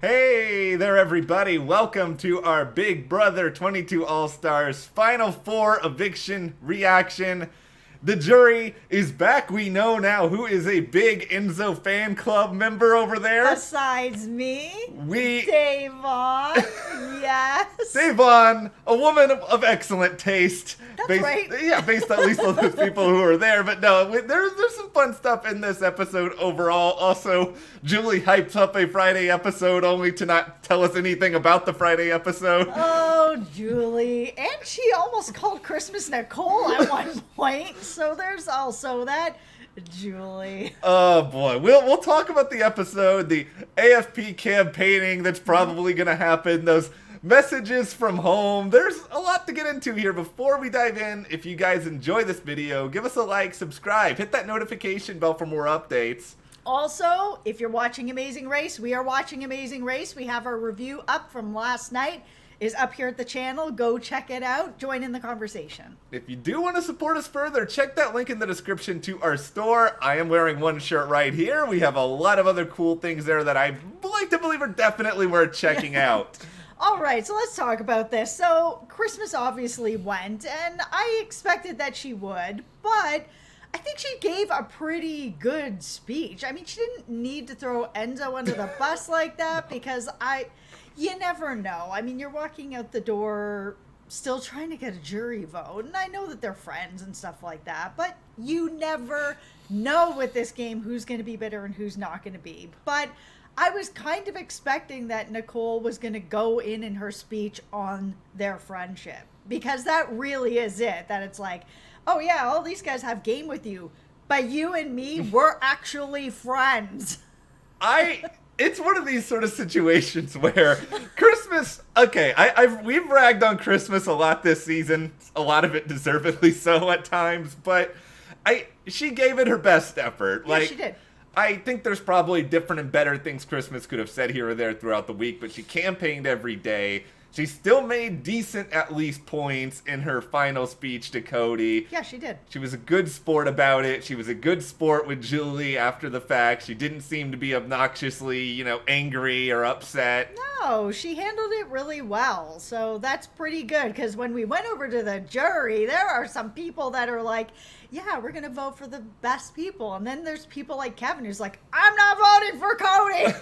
Hey there, everybody. Welcome to our Big Brother 22 All-Stars Final Four eviction reaction. The jury is back. We know now who is a big Enzo fan club member over there. Besides me, Davon. Yes. Davon, a woman of excellent taste. That's right. Yeah, based at least on those people who are there. But no, there's some fun stuff in this episode overall. Also, Julie hypes up a Friday episode only to not tell us anything about the Friday episode. Oh, Julie. And she almost called Christmas Nicole at one point. So there's also that. Julie. Oh boy, we'll talk about the episode, the AFP campaigning that's probably gonna happen, those messages from home. There's a lot to get into here. Before we dive in, if you guys enjoy this video, give us a like, subscribe, hit that notification bell for more updates. Also, if you're watching Amazing Race, we are watching Amazing Race. We have our review up from last night. Is up here at the channel. Go check it out. Join in the conversation. If you do want to support us further, check that link in the description to our store. I am wearing one shirt right here. We have a lot of other cool things there that I like to believe are definitely worth checking out. All right, so let's talk about this. So Christmas obviously went, and I expected that she would, but I think she gave a pretty good speech. I mean, she didn't need to throw Enzo under the bus like that because you never know. I mean, you're walking out the door still trying to get a jury vote, and I know that they're friends and stuff like that, but you never know with this game who's going to be bitter and who's not going to be. But I was kind of expecting that Nicole was going to go in her speech on their friendship, because that really is it, that it's like, oh yeah, all these guys have game with you, but you and me, we're actually friends. It's one of these sort of situations where Christmas, okay, we've ragged on Christmas a lot this season, a lot of it deservedly so at times, but she gave it her best effort. Yeah, she did. I think there's probably different and better things Christmas could have said here or there throughout the week, but she campaigned every day. She still made decent, at least, points in her final speech to Cody. Yeah, she did. She was a good sport about it. She was a good sport with Julie after the fact. She didn't seem to be obnoxiously, angry or upset. No, she handled it really well. So that's pretty good, because when we went over to the jury, there are some people that are like, yeah, we're going to vote for the best people. And then there's people like Kevin who's like, I'm not voting for Cody.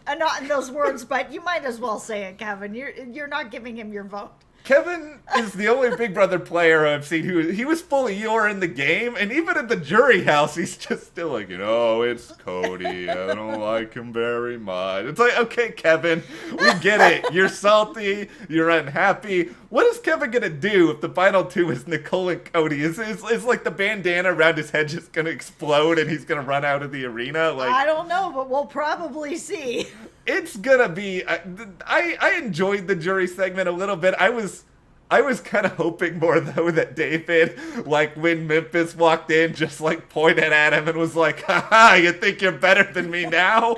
And not in those words, but you might as well say it, Kevin. You're not giving him your vote. Kevin is the only Big Brother player I've seen he was fully Eeyore in the game, and even at the jury house, he's just still like, it's Cody. I don't like him very much. It's like, okay, Kevin, we get it. You're salty. You're unhappy. What is Kevin gonna do if the final two is Nicole and Cody? Is like the bandana around his head just gonna explode and he's gonna run out of the arena? Like, I don't know, but we'll probably see. It's gonna be. I enjoyed the jury segment a little bit. I was kind of hoping more though that David, like when Memphis walked in, just like pointed at him and was like, "Haha, you think you're better than me now?"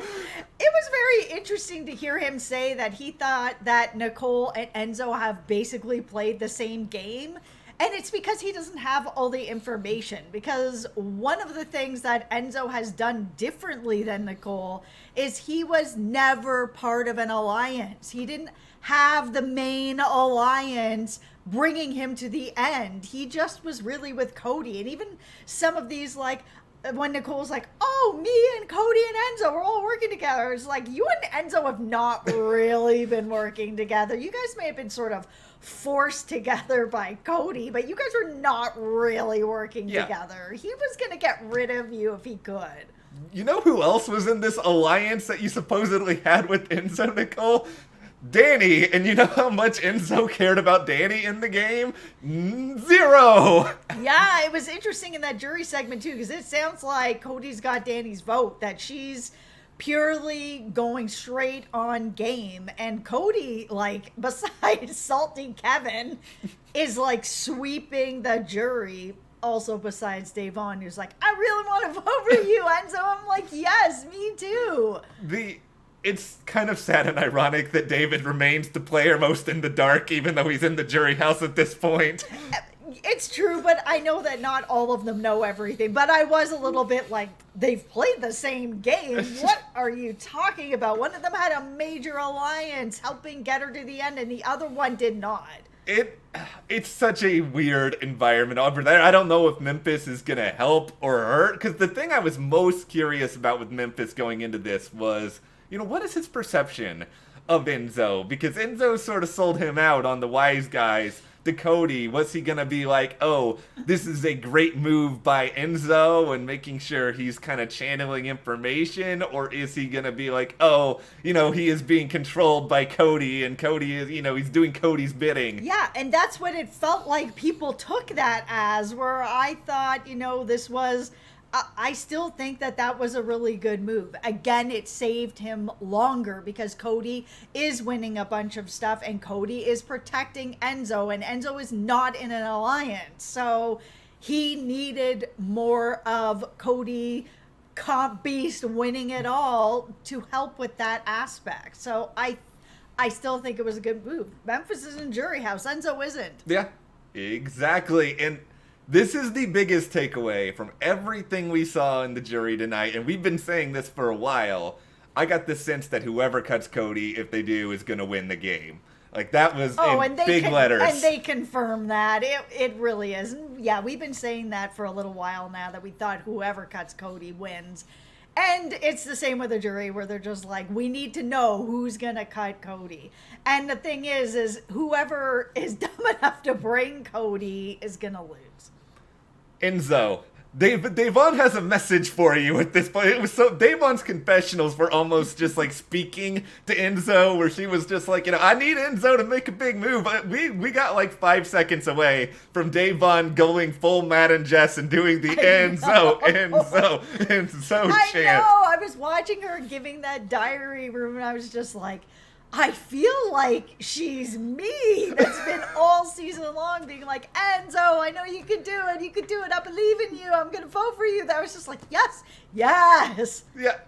It was very interesting to hear him say that he thought that Nicole and Enzo have basically played the same game. And it's because he doesn't have all the information. Because one of the things that Enzo has done differently than Nicole is he was never part of an alliance. He didn't have the main alliance bringing him to the end. He just was really with Cody. And even some of these, like, when Nicole's like, oh, me and Cody and Enzo, we're all working together. It's like, you and Enzo have not really been working together. You guys may have been sort of forced together by Cody, but you guys are not really working together. He was going to get rid of you if he could. You know who else was in this alliance that you supposedly had with Enzo, Nicole? Danny. And you know how much Enzo cared about Danny in the game? Zero. Yeah, it was interesting in that jury segment too, because it sounds like Cody's got Danny's vote, that she's purely going straight on game, and Cody, like, besides salting Kevin, is like sweeping the jury. Also, besides Davon, who's like, I really want to vote for you, Enzo. I'm like, yes, me too. It's kind of sad and ironic that David remains the player most in the dark, even though he's in the jury house at this point. It's true, but I know that not all of them know everything. But I was a little bit like, they've played the same game. What are you talking about? One of them had a major alliance helping get her to the end, and the other one did not. It's such a weird environment over there. I don't know if Memphis is gonna help or hurt, because the thing I was most curious about with Memphis going into this was, what is his perception of Enzo? Because Enzo sort of sold him out on the wise guys to Cody. Was he gonna be like, oh, this is a great move by Enzo and making sure he's kind of channeling information? Or is he gonna be like, oh, he is being controlled by Cody and Cody is, he's doing Cody's bidding? Yeah, and that's what it felt like people took that as, where I thought, this was... I still think that was a really good move. Again, it saved him longer because Cody is winning a bunch of stuff and Cody is protecting Enzo, and Enzo is not in an alliance. So he needed more of Cody, Comp Beast, winning it all to help with that aspect. So I still think it was a good move. Memphis is in jury house. Enzo isn't. Yeah, exactly. And this is the biggest takeaway from everything we saw in the jury tonight, and we've been saying this for a while. I got the sense that whoever cuts Cody, if they do, is going to win the game. Like, that was in big letters. And they confirm that. It really is. Yeah, we've been saying that for a little while now, that we thought whoever cuts Cody wins. And it's the same with the jury, where they're just like, we need to know who's going to cut Cody. And the thing is whoever is dumb enough to bring Cody is going to lose. Enzo, Davon has a message for you at this point. It was so, Davon's confessionals were almost just like speaking to Enzo, where she was just like, I need Enzo to make a big move. We got like 5 seconds away from Davon going full Matt and Jess and doing the Enzo chant. I know. I was watching her giving that diary room, and I was just like, I feel like she's me. That's been all season long, being like, Enzo, I know you can do it. You can do it. I believe in you. I'm going to vote for you. That was just like, yes. Yeah,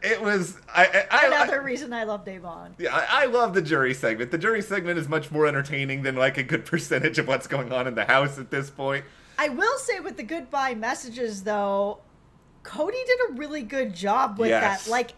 it was... Another reason I love Davon. Yeah, I love the jury segment. The jury segment is much more entertaining than like a good percentage of what's going on in the house at this point. I will say with the goodbye messages, though, Cody did a really good job with that. Like,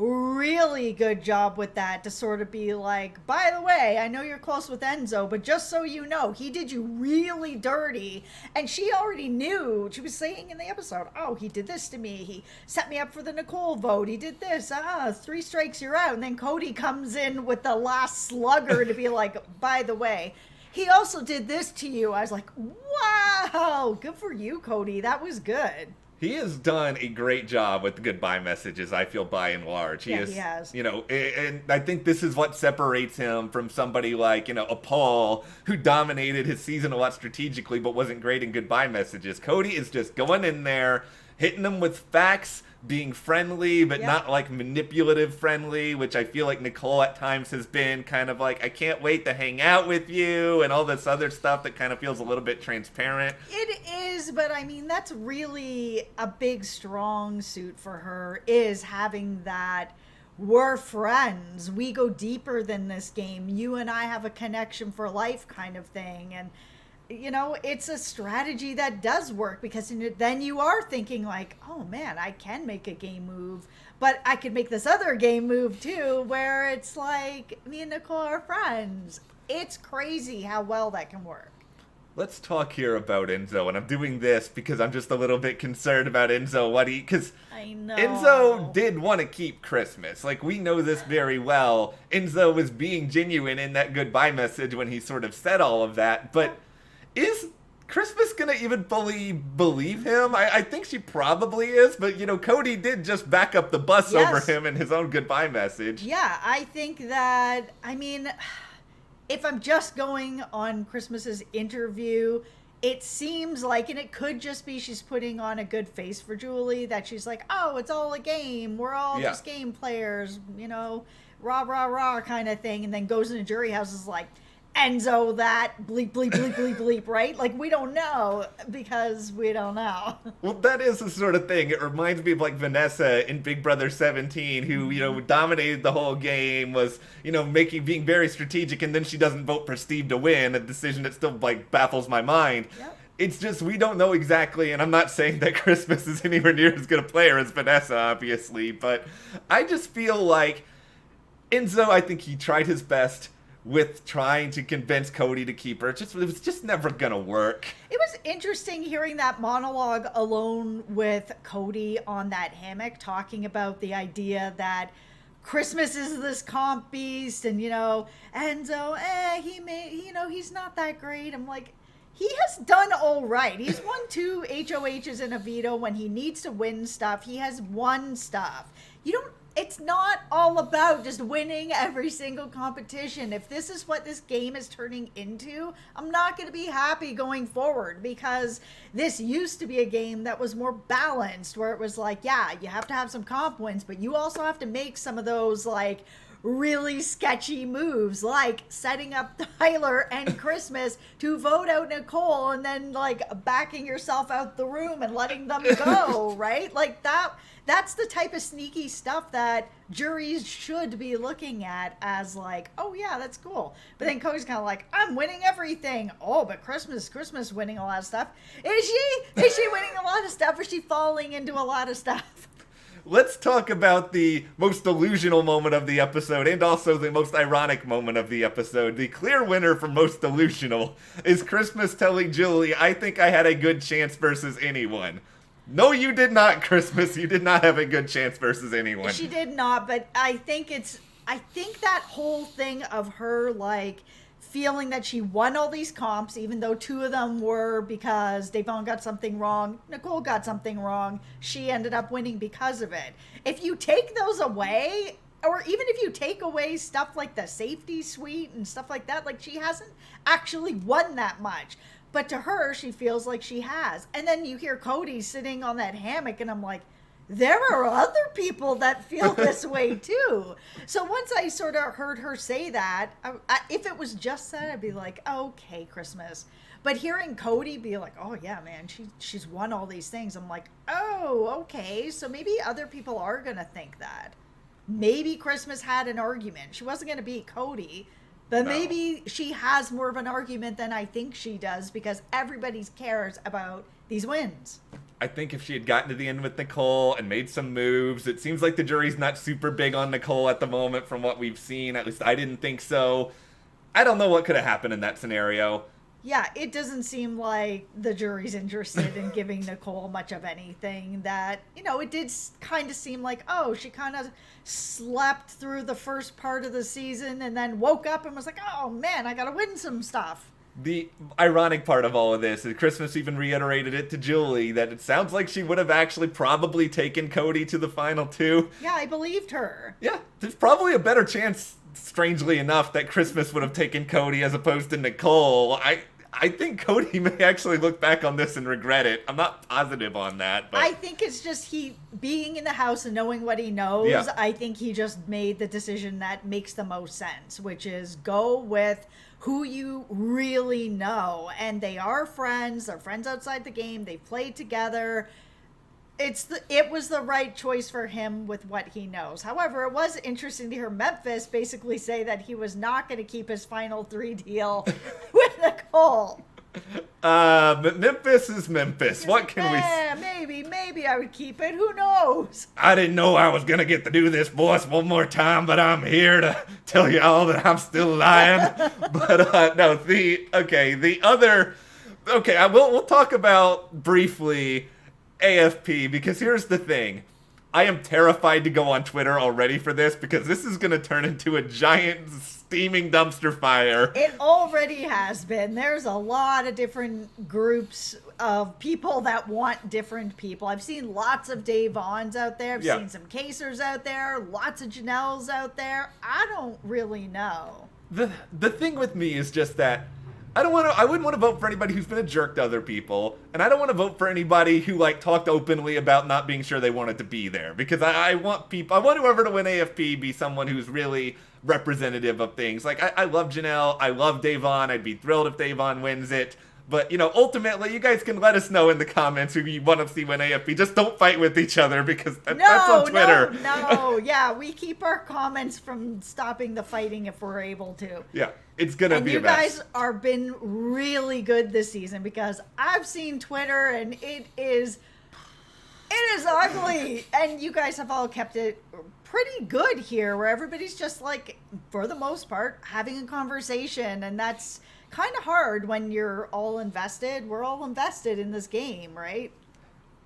really good job with that, to sort of be like, by the way, I know you're close with Enzo, but just so you know, he did you really dirty. And she already knew. She was saying in the episode, oh, he did this to me. He set me up for the Nicole vote. He did this. 3 strikes, you're out. And then Cody comes in with the last slugger to be like, by the way, he also did this to you. I was like, wow, good for you, Cody. That was good. He has done a great job with the goodbye messages, I feel, by and large. He has. And I think this is what separates him from somebody like, a Paul, who dominated his season a lot strategically but wasn't great in goodbye messages. Cody is just going in there, hitting them with facts, being friendly, but not like manipulative friendly, which I feel like Nicole at times has been kind of like, I can't wait to hang out with you, and all this other stuff that kind of feels a little bit transparent. It is, but I mean, that's really a big strong suit for her, is having that, we're friends, we go deeper than this game, you and I have a connection for life kind of thing. And it's a strategy that does work, because then you are thinking like, oh man, I can make a game move, but I could make this other game move too, where it's like, me and Nicole are friends. It's crazy how well that can work. Let's talk here about Enzo, and I'm doing this because I'm just a little bit concerned about Enzo, because I know Enzo did want to keep Christmas. Like, we know this very well. Enzo was being genuine in that goodbye message when he sort of said all of that, but is Christmas gonna even fully believe him? I think she probably is, but Cody did just back up the bus over him in his own goodbye message. Yeah, I think that, I mean, if I'm just going on Christmas's interview, it seems like, and it could just be she's putting on a good face for Julie, that she's like, oh, it's all a game, we're all just game players, rah, rah, rah kind of thing, and then goes into jury house is like, Enzo that, bleep, bleep, bleep, bleep, bleep, right? Like, we don't know, because we don't know. Well, that is the sort of thing. It reminds me of, like, Vanessa in Big Brother 17, who, dominated the whole game, was, being very strategic, and then she doesn't vote for Steve to win, a decision that still, like, baffles my mind. Yep. It's just we don't know exactly, and I'm not saying that Christmas is anywhere near as good a player as Vanessa, obviously, but I just feel like Enzo, I think he tried his best with trying to convince Cody to keep her. It was just never gonna work. It was interesting hearing that monologue alone with Cody on that hammock, talking about the idea that Christmas is this comp beast, and Enzo, he's not that great. I'm like, he has done all right. He's won 2 HOHs and a veto when he needs to win stuff. He has won stuff. It's not all about just winning every single competition. If this is what this game is turning into, I'm not going to be happy going forward, because this used to be a game that was more balanced, where it was like, yeah, you have to have some comp wins, but you also have to make some of those like really sketchy moves, like setting up Tyler and Christmas to vote out Nicole and then like backing yourself out the room and letting them go, right? Like that's the type of sneaky stuff that juries should be looking at as like, oh yeah, that's cool. But then Cody's kind of like, I'm winning everything. Oh, but Christmas winning a lot of stuff. Is she winning a lot of stuff? Or is she falling into a lot of stuff? Let's talk about the most delusional moment of the episode, and also the most ironic moment of the episode. The clear winner for most delusional is Christmas telling Julie, I think I had a good chance versus anyone. No, you did not, Christmas. You did not have a good chance versus anyone. She did not, but I think that whole thing of her, like, feeling that she won all these comps, even though 2 of them were because Devon got something wrong, Nicole got something wrong, she ended up winning because of it. If you take those away, or even if you take away stuff like the safety suite and stuff like that, like, she hasn't actually won that much. But to her, she feels like she has. And then you hear Cody sitting on that hammock, and I'm like, there are other people that feel this way too. So once I sort of heard her say that, if it was just that, I'd be like, okay, Christmas. But hearing Cody be like, oh yeah, man, she's won all these things. I'm like, oh, okay. So maybe other people are going to think that. Maybe Christmas had an argument. She wasn't going to beat Cody, but maybe she has more of an argument than I think she does, because everybody cares about these wins. I think if she had gotten to the end with Nicole and made some moves, it seems like the jury's not super big on Nicole at the moment from what we've seen. At least I didn't think so. I don't know what could have happened in that scenario. Yeah, it doesn't seem like the jury's interested in giving Nicole much of anything. That, it did kind of seem like, oh, she kind of slept through the first part of the season and then woke up and was like, oh man, I gotta win some stuff. The ironic part of all of this is Christmas even reiterated it to Julie that it sounds like she would have actually probably taken Cody to the final 2. Yeah, I believed her. Yeah, there's probably a better chance, strangely enough, that Christmas would have taken Cody as opposed to Nicole. I think Cody may actually look back on this and regret it. I'm not positive on that, but I think it's just he being in the house and knowing what he knows. Yeah. I think he just made the decision that makes the most sense, which is go with who you really know. And they are friends. They're friends outside the game. They played together. It was the right choice for him with what he knows. However, it was interesting to hear Memphis basically say that he was not going to keep his final 3 deal with Nicole. But Memphis is Memphis. What can we say? Maybe I would keep it. Who knows? I didn't know I was going to get to do this voice one more time, but I'm here to tell you all that I'm still lying. But no, we'll talk about briefly AFP, because here's the thing. I am terrified to go on Twitter already for this, because this is going to turn into a giant steaming dumpster fire. It already has been. There's a lot of different groups of people that want different people. I've seen lots of Davons out there. I've seen some Casers out there. Lots of Janelles out there. I don't really know. The thing with me is just that I wouldn't want to vote for anybody who's been a jerk to other people, and I don't want to vote for anybody who talked openly about not being sure they wanted to be there, because I want whoever to win AFP be someone who's really representative of things. I love Janelle, I love Davon, I'd be thrilled if Davon wins it, But, ultimately, you guys can let us know in the comments who you want to see win AFP. Just don't fight with each other because that's on Twitter. No. Yeah, we keep our comments from stopping the fighting if we're able to. Yeah, it's going to be a mess. And you guys are been really good this season because I've seen Twitter and it is ugly. And you guys have all kept it pretty good here where everybody's just like, for the most part, having a conversation. And that's kind of hard when you're all invested. We're all invested in this game, right?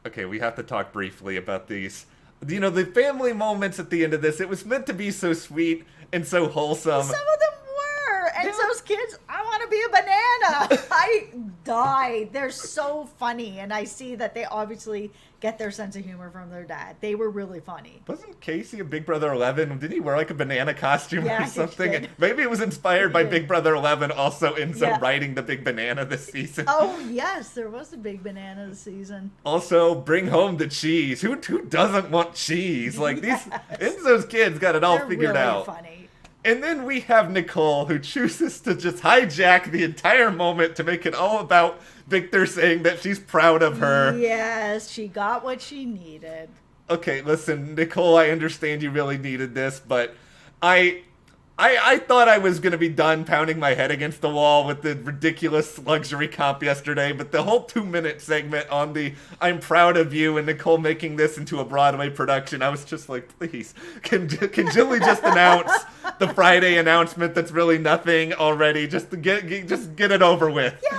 Okay, we have to talk briefly about these. The family moments at the end of this. It was meant to be so sweet and so wholesome. Some of them were. Enzo's kids, I want to be a banana. I died. They're so funny. And I see that they obviously get their sense of humor from their dad. They were really funny. Wasn't Casey a Big Brother 11? Didn't he wear like a banana costume or something? He did. Maybe it was inspired by Big Brother 11, also Enzo riding the big banana this season. Oh, yes, there was a big banana this season. Also, bring home the cheese. Who doesn't want cheese? Like, Enzo's kids got it all figured out. They're really funny. And then we have Nicole, who chooses to just hijack the entire moment to make it all about Victor saying that she's proud of her. Yes, she got what she needed. Okay, listen, Nicole, I understand you really needed this, but I thought I was going to be done pounding my head against the wall with the ridiculous luxury comp yesterday, but the whole 2-minute segment on the I'm proud of you and Nicole making this into a Broadway production, I was just like, please, can Julie just announce the Friday announcement that's really nothing already, just to get it over with? Yeah,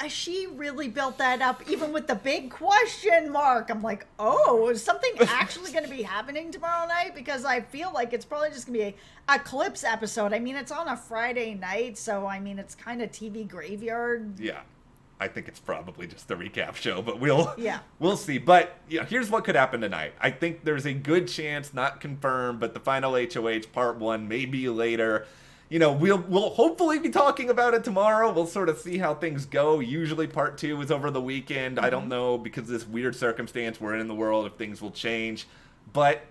she really built that up, even with the big question mark. I'm like, oh, is something actually going to be happening tomorrow night? Because I feel like it's probably just going to be a clips episode. I mean, it's on a Friday night, so I mean, it's kind of TV graveyard. Yeah, I think it's probably just a recap show, but we'll see. But here's what could happen tonight. I think there's a good chance, not confirmed, but the final HOH part 1 may be later. We'll hopefully be talking about it tomorrow. We'll sort of see how things go. Usually part 2 is over the weekend. I don't know, because of this weird circumstance we're in the world, if things will change. But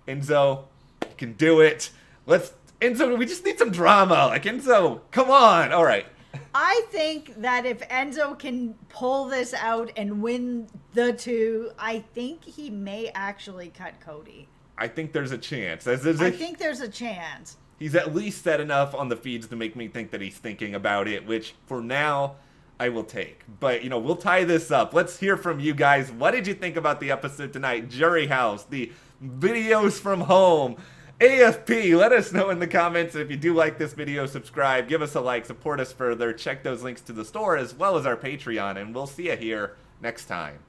Enzo, you can do it. Enzo, we just need some drama. Like, Enzo, come on. All right. I think that if Enzo can pull this out and win the 2, I think he may actually cut Cody. I think there's a chance. I think there's a chance. He's at least said enough on the feeds to make me think that he's thinking about it, which for now I will take. But, we'll tie this up. Let's hear from you guys. What did you think about the episode tonight? Jury House, the videos from home, AFP. Let us know in the comments. If you do like this video, subscribe, give us a like, support us further. Check those links to the store as well as our Patreon, and we'll see you here next time.